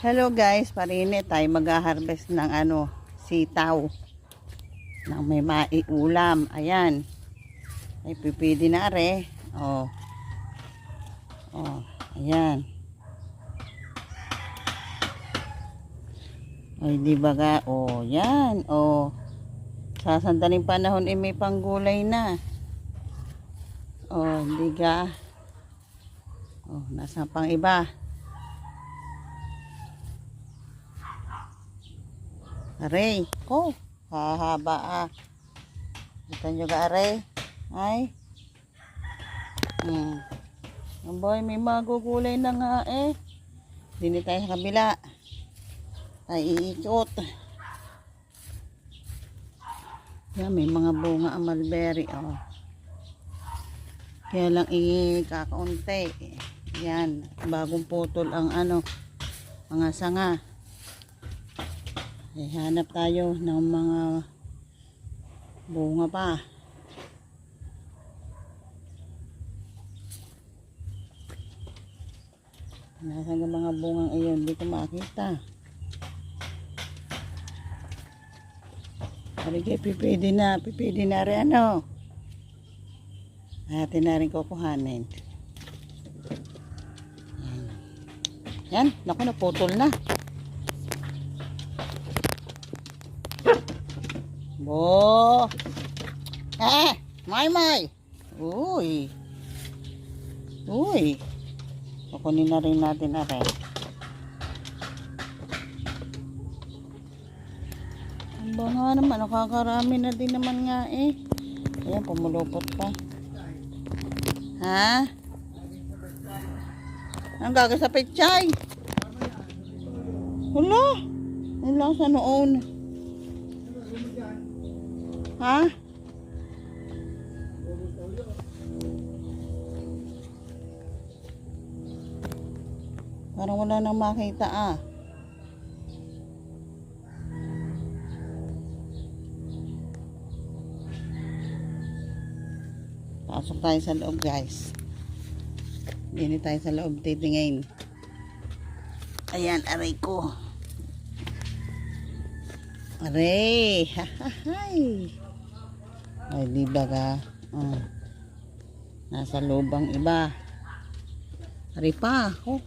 Hello guys, parinit tayo mag-harvest ng sitaw na may maiulam. Ayan. Ay pipili na are. Oh. Oh, ayan. Ay di ba ga? Oh, yan. Oh. Sa sandaling panahon may panggulay na. Oh, di ga? Oh, nasa pang iba. Aray, oh, hahaba ah. Kita nyo ka aray? Ay. Oh boy, may magugulay na nga eh. Dini tayo sa kabila. Ay iikot. Yan, may mga bunga ang mulberry, oh. Kaya lang ikakaunti. Yan, bagong putol ang mga sanga. Ay, hanap tayo ng mga bunga pa. Nasaan ang mga bungang iyon? Hindi ko makita. Haligay, pipili na rin atin na rin kukuhanin. Yan, naku, naputol na. Bo! May! Uy! Uy! Kukunin na rin natin na rin. Ang banga naman, nakakarami na din naman nga eh. Ayan, pumulupot pa. Ha? Ang gaga sa pechay? Wala! Ang lang sa noon. Ha? Parang wala nang makita ah. Pasok tayo sa loob guys. Dini tayo sa loob titingin. Ayan, aray ko. Aray! Hahahay! Ay, di ba ka? Nasa lubang iba. Aray pa. Oh.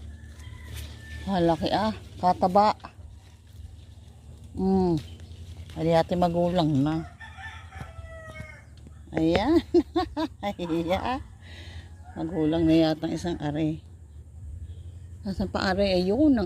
Halaki ah. Kataba. Ay, ate magulang na. Ayan. Ayan. Magulang na yata isang aray. Nasaan pa aray? Ayun.